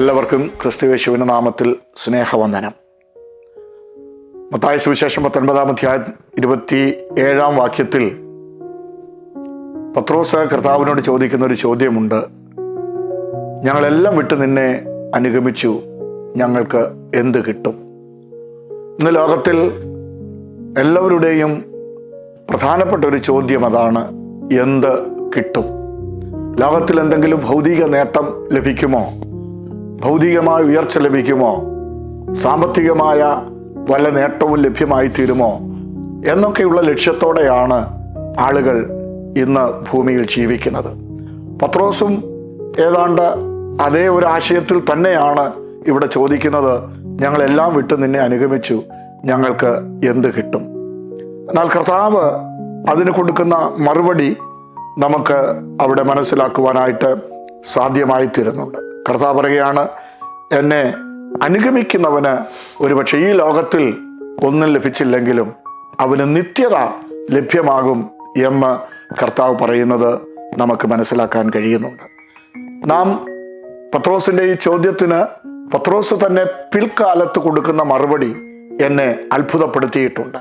എല്ലാവർക്കും ക്രിസ്തുയേശുവിന്റെ നാമത്തിൽ സ്നേഹവന്ദനം. മത്തായി സുവിശേഷം 19 അധ്യായം 27 വാക്യത്തിൽ പത്രോസ് കർത്താവിനോട് ചോദിക്കുന്ന ഒരു ചോദ്യമുണ്ട്. ഞങ്ങളെല്ലാം വിട്ട് നിന്നെ അനുഗമിച്ചു, ഞങ്ങൾക്ക് എന്ത് കിട്ടും? ഇന്ന് ലോകത്തിൽ എല്ലാവരുടെയും പ്രധാനപ്പെട്ട ഒരു ചോദ്യം അതാണ്, എന്ത് കിട്ടും? ലോകത്തിൽ എന്തെങ്കിലും ഭൗതിക നേട്ടം ലഭിക്കുമോ? ഭൗതികമായ ഉയർച്ച ലഭിക്കുമോ? സാമ്പത്തികമായ വല്ല നേട്ടവും ലഭ്യമായി തീരുമോ എന്നൊക്കെയുള്ള ലക്ഷ്യത്തോടെയാണ് ആളുകൾ ഇന്ന് ഭൂമിയിൽ ജീവിക്കുന്നത്. പത്രോസും ഏതാണ്ട് അതേ ഒരു ആശയത്തിൽ തന്നെയാണ് ഇവിടെ ചോദിക്കുന്നത്. ഞങ്ങളെല്ലാം വിട്ട് നിന്നെ അനുഗമിച്ചു, ഞങ്ങൾക്ക് എന്ത് കിട്ടും? എന്നാൽ കർത്താവ് അതിന് കൊടുക്കുന്ന മറുപടി നമുക്ക് അവിടെ മനസ്സിലാക്കുവാനായിട്ട് സാധ്യമായി തീരുന്നുണ്ട്. കർത്താവ് പറയുകയാണ്, എന്നെ അനുഗമിക്കുന്നവന് ഒരുപക്ഷെ ഈ ലോകത്തിൽ ഒന്നും ലഭിച്ചില്ലെങ്കിലും അവന് നിത്യത ലഭ്യമാകും എന്ന് കർത്താവ് പറയുന്നത് നമുക്ക് മനസ്സിലാക്കാൻ കഴിയുന്നുണ്ട്. നാം പത്രോസിൻ്റെ ഈ ചോദ്യത്തിന് പത്രോസ് തന്നെ പിൽക്കാലത്ത് കൊടുക്കുന്ന മറുപടി എന്നെ അത്ഭുതപ്പെടുത്തിയിട്ടുണ്ട്.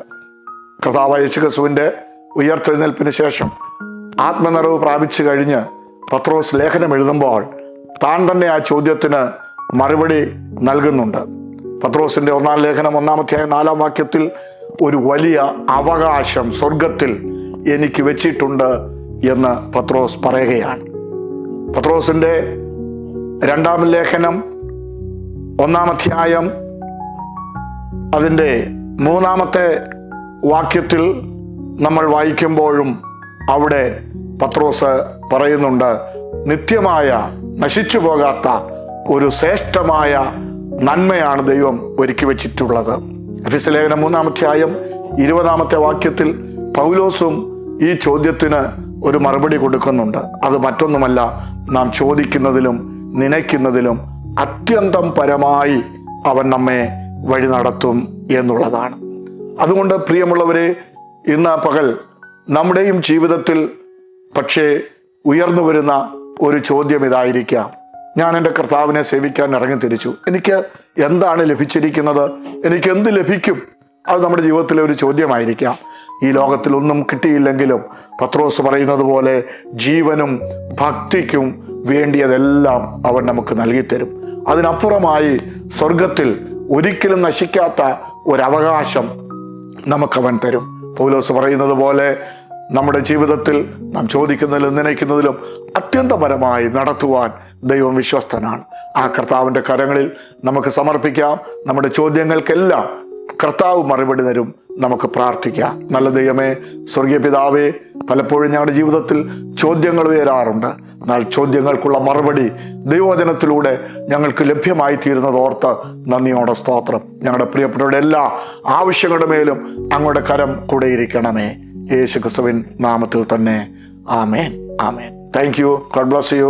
കർത്താവായ യേശുക്രിസ്തുവിൻ്റെ ഉയർത്തെഴുന്നേൽപ്പിന് ശേഷം ആത്മനിറവ് പ്രാപിച്ചു കഴിഞ്ഞ് പത്രോസ് ലേഖനം എഴുതുമ്പോൾ താൻ തന്നെ ആ ചോദ്യത്തിന് മറുപടി നൽകുന്നുണ്ട്. പത്രോസിന്റെ 1 ലേഖനം 1 അധ്യായം 4 വാക്യത്തിൽ ഒരു വലിയ അവകാശം സ്വർഗത്തിൽ എനിക്ക് വെച്ചിട്ടുണ്ട് എന്ന് പത്രോസ് പറയുകയാണ്. പത്രോസിന്റെ 2 ലേഖനം 1 അധ്യായം അതിൻ്റെ 3 വാക്യത്തിൽ നമ്മൾ വായിക്കുമ്പോഴും അവിടെ പത്രോസ് പറയുന്നുണ്ട്, നിത്യമായ നശിച്ചു പോകാത്ത ഒരു ശ്രേഷ്ഠമായ നന്മയാണ് ദൈവം ഒരുക്കി വെച്ചിട്ടുള്ളത്. എഫെസ്യ ലേഖനം 3 അധ്യായം 20 വാക്യത്തിൽ പൗലോസും ഈ ചോദ്യത്തിന് ഒരു മറുപടി കൊടുക്കുന്നുണ്ട്. അത് മറ്റൊന്നുമല്ല, നാം ചോദിക്കുന്നതിലും നനയ്ക്കുന്നതിലും അത്യന്തം പരമായി അവൻ നമ്മെ വഴി നടത്തും എന്നുള്ളതാണ്. അതുകൊണ്ട് പ്രിയമുള്ളവരെ, ഇന്ന് പകൽ നമ്മുടെയും ജീവിതത്തിൽ പക്ഷേ ഉയർന്നു വരുന്ന ഒരു ചോദ്യം ഇതായിരിക്കാം. ഞാൻ എൻ്റെ കർത്താവിനെ സേവിക്കാൻ ഇറങ്ങിത്തിരിച്ചു, എനിക്ക് എന്താണ് ലഭിച്ചിരിക്കുന്നത്? എനിക്ക് എന്ത് ലഭിക്കും? അത് നമ്മുടെ ജീവിതത്തിലെ ഒരു ചോദ്യമായിരിക്കാം. ഈ ലോകത്തിൽ ഒന്നും കിട്ടിയില്ലെങ്കിലും പത്രോസ് പറയുന്നത് പോലെ ജീവനും ഭക്തിക്കും വേണ്ടിയതെല്ലാം അവൻ നമുക്ക് നൽകിത്തരും. അതിനപ്പുറമായി സ്വർഗത്തിൽ ഒരിക്കലും നശിക്കാത്ത ഒരവകാശം നമുക്കവൻ തരും. പൗലോസ് പറയുന്നത് പോലെ നമ്മുടെ ജീവിതത്തിൽ നാം ചോദിക്കുന്നതിലും നനയ്ക്കുന്നതിലും അത്യന്തപരമായി നടത്തുവാൻ ദൈവം വിശ്വസ്തനാണ്. ആ കർത്താവിൻ്റെ കരങ്ങളിൽ നമുക്ക് സമർപ്പിക്കാം. നമ്മുടെ ചോദ്യങ്ങൾക്കെല്ലാം കർത്താവ് മറുപടി തരും. നമുക്ക് പ്രാർത്ഥിക്കാം. നല്ല ദൈവമേ, സ്വർഗീയ പിതാവേ, പലപ്പോഴും ഞങ്ങളുടെ ജീവിതത്തിൽ ചോദ്യങ്ങൾ ഉയരാറുണ്ട്. എന്നാൽ ചോദ്യങ്ങൾക്കുള്ള മറുപടി ദൈവവചനത്തിലൂടെ ഞങ്ങൾക്ക് ലഭ്യമായി തീരുന്നത് ഓർത്ത് നന്ദിയോടെ സ്തോത്രം. ഞങ്ങളുടെ പ്രിയപ്പെട്ടവരുടെ എല്ലാ ആവശ്യങ്ങളുടെ മേലും അങ്ങയുടെ കരം കൂടെയിരിക്കണമേ. യേശുക്രിസ്തുവിൻ നാമത്തിൽ തന്നെ. ആമേൻ, ആമേൻ. Thank you. God bless U.